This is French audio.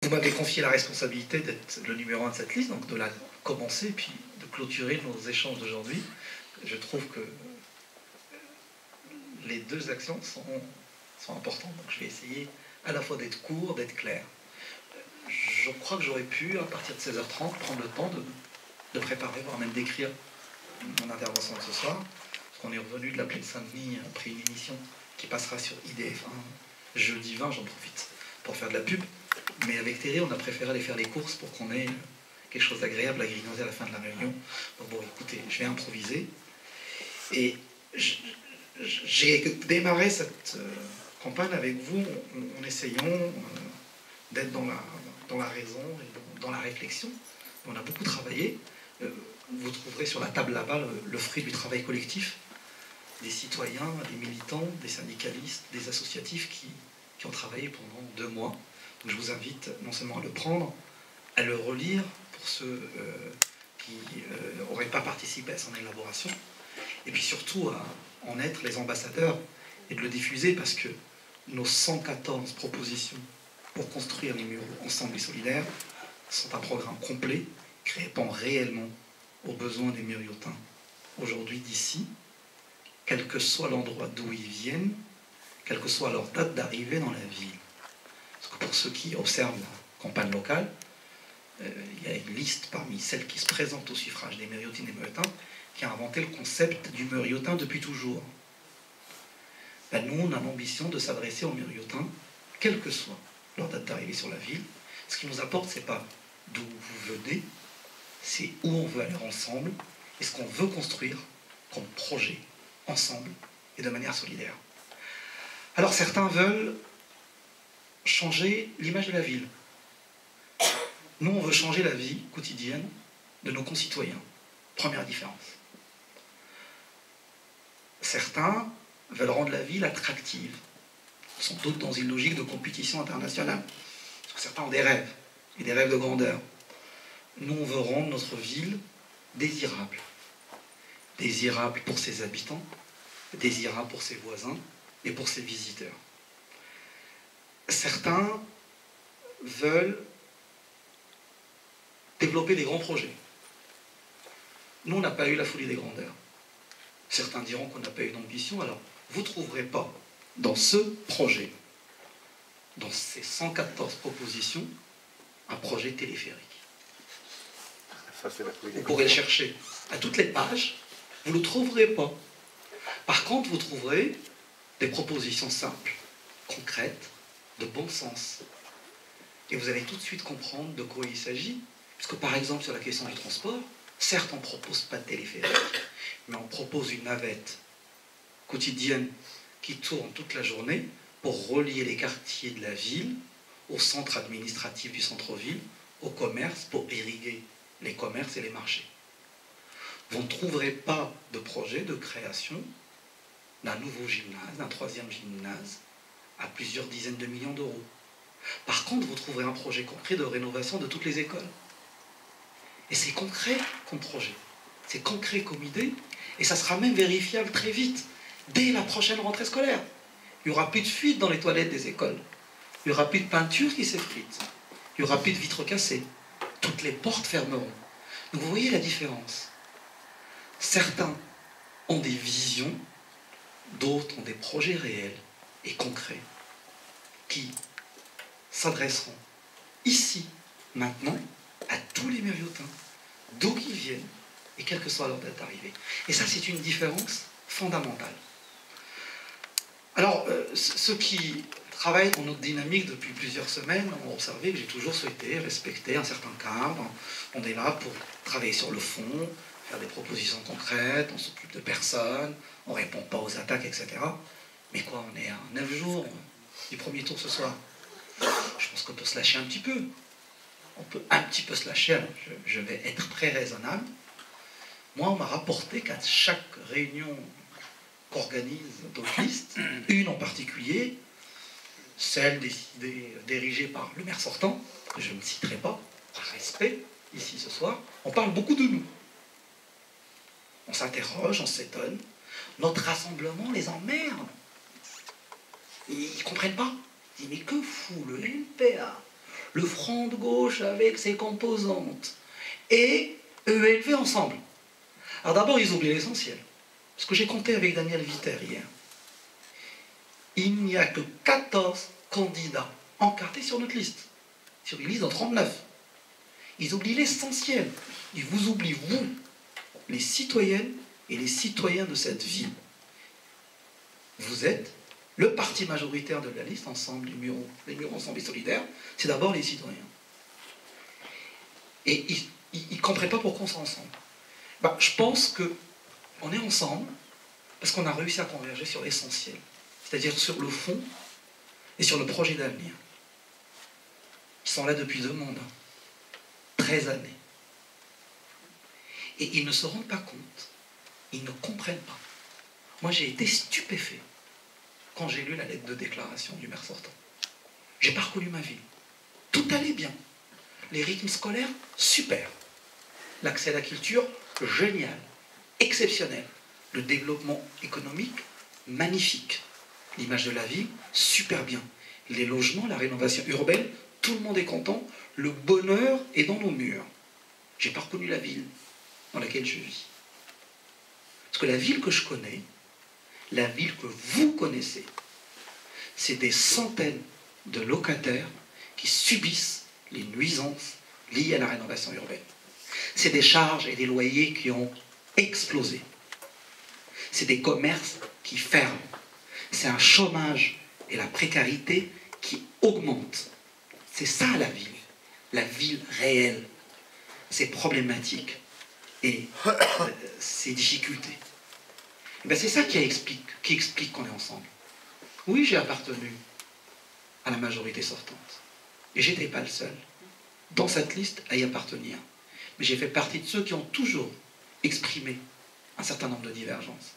Vous m'avez confié la responsabilité d'être le numéro 1 de cette liste, donc de la commencer, puis de clôturer nos échanges d'aujourd'hui. Je trouve que les deux actions sont importantes, donc je vais essayer à la fois d'être court, d'être clair. Je crois que j'aurais pu, à partir de 16h30, prendre le temps de préparer, voire même d'écrire mon intervention de ce soir, parce qu'on est revenu de la plaine Saint-Denis après une émission qui passera sur IDF1 jeudi 20, j'en profite pour faire de la pub, mais avec Thierry, on a préféré aller faire les courses pour qu'on ait quelque chose d'agréable à grignoter à la fin de la réunion. Donc bon, écoutez, je vais improviser. Et j'ai démarré cette campagne avec vous en essayant d'être dans la raison et dans la réflexion. On a beaucoup travaillé. Vous trouverez sur la table là-bas le fruit du travail collectif des citoyens, des militants, des syndicalistes, des associatifs qui ont travaillé pendant 2 mois. Donc je vous invite non seulement à le prendre, à le relire pour ceux qui n'auraient pas participé à son élaboration, et puis surtout à en être les ambassadeurs et de le diffuser, parce que nos 114 propositions pour construire les murs ensemble et solidaires sont un programme complet qui répond réellement aux besoins des Muriotins aujourd'hui d'ici, quel que soit l'endroit d'où ils viennent, quelle que soit leur date d'arrivée dans la ville. Parce que pour ceux qui observent la campagne locale, il y a une liste parmi celles qui se présentent au suffrage des Muriotines et Muriotins qui a inventé le concept du Muriotin depuis toujours. Ben, nous, on a l'ambition de s'adresser aux Muriotins, quelle que soit leur date d'arrivée sur la ville. Ce qui nous apporte, c'est pas d'où vous venez, c'est où on veut aller ensemble et ce qu'on veut construire comme projet, ensemble et de manière solidaire. Alors certains veulent changer l'image de la ville. Nous, on veut changer la vie quotidienne de nos concitoyens. Première différence. Certains veulent rendre la ville attractive, sans doute dans une logique de compétition internationale. Parce que certains ont des rêves, et des rêves de grandeur. Nous, on veut rendre notre ville désirable. Désirable pour ses habitants, désirable pour ses voisins et pour ses visiteurs. Certains veulent développer des grands projets. Nous, on n'a pas eu la folie des grandeurs. Certains diront qu'on n'a pas eu d'ambition. Alors, vous ne trouverez pas dans ce projet, dans ces 114 propositions, un projet téléphérique. Vous pourrez le chercher à toutes les pages, vous ne le trouverez pas. Par contre, vous trouverez des propositions simples, concrètes, de bon sens. Et vous allez tout de suite comprendre de quoi il s'agit. Parce que par exemple, sur la question du transport, certes, on ne propose pas de téléphérique, mais on propose une navette quotidienne qui tourne toute la journée pour relier les quartiers de la ville au centre administratif du centre-ville, au commerce, pour irriguer les commerces et les marchés. Vous ne trouverez pas de projet de création d'un nouveau gymnase, d'un 3e gymnase, à plusieurs dizaines de millions d'euros. Par contre, vous trouverez un projet concret de rénovation de toutes les écoles. Et c'est concret comme projet, c'est concret comme idée, et ça sera même vérifiable très vite, dès la prochaine rentrée scolaire. Il n'y aura plus de fuite dans les toilettes des écoles, il n'y aura plus de peinture qui s'effrite, il n'y aura plus de vitres cassées, toutes les portes fermeront. Donc vous voyez la différence. Certains ont des visions, d'autres ont des projets réels et concrets qui s'adresseront ici, maintenant, à tous les Muriotins, d'où qu'ils viennent, et quelle que soit leur date d'arrivée. Et ça, c'est une différence fondamentale. Alors, ceux qui travaillent dans notre dynamique depuis plusieurs semaines ont observé que j'ai toujours souhaité respecter un certain cadre. On est là pour travailler sur le fond, faire des propositions concrètes, on s'occupe de personnes, on ne répond pas aux attaques, etc. Mais quoi, on est à 9 jours du premier tour ce soir. Je pense qu'on peut se lâcher un petit peu. On peut un petit peu se lâcher, alors je vais être très raisonnable. Moi, on m'a rapporté qu'à chaque réunion qu'organise notre liste, une en particulier, celle décidée, dirigée par le maire sortant, que je ne citerai pas, par respect, ici ce soir, on parle beaucoup de nous. On s'interroge, on s'étonne. Notre rassemblement les emmerde. Ils ne comprennent pas. Ils disent, mais que fout le LPA, le front de gauche avec ses composantes, et EELV ensemble. Alors d'abord, ils oublient l'essentiel. Parce que j'ai compté avec Daniel Viter hier. Il n'y a que 14 candidats encartés sur notre liste. Sur une liste de 39. Ils oublient l'essentiel. Ils vous oublient, vous, les citoyennes et les citoyens de cette ville. Vous êtes le parti majoritaire de la liste, ensemble, les murs ensemble et solidaires, c'est d'abord les citoyens. Et ils ne comprennent pas pourquoi on sera ensemble. Ben, je pense qu'on est ensemble parce qu'on a réussi à converger sur l'essentiel, c'est-à-dire sur le fond et sur le projet d'avenir. Ils sont là depuis 2 mandats, 13 années. Et ils ne se rendent pas compte, ils ne comprennent pas. Moi, j'ai été stupéfait quand j'ai lu la lettre de déclaration du maire sortant. J'ai parcouru ma ville. Tout allait bien. Les rythmes scolaires, super. L'accès à la culture, génial, exceptionnel. Le développement économique, magnifique. L'image de la ville, super bien. Les logements, la rénovation urbaine, tout le monde est content. Le bonheur est dans nos murs. J'ai pas reconnu la ville dans laquelle je vis. Parce que la ville que je connais, la ville que vous connaissez, c'est des centaines de locataires qui subissent les nuisances liées à la rénovation urbaine. C'est des charges et des loyers qui ont explosé. C'est des commerces qui ferment. C'est un chômage et la précarité qui augmentent. C'est ça la ville réelle, ses problématiques et ses difficultés. Ben c'est ça qui explique qu'on est ensemble. Oui, j'ai appartenu à la majorité sortante. Et je n'étais pas le seul, dans cette liste, à y appartenir. Mais j'ai fait partie de ceux qui ont toujours exprimé un certain nombre de divergences.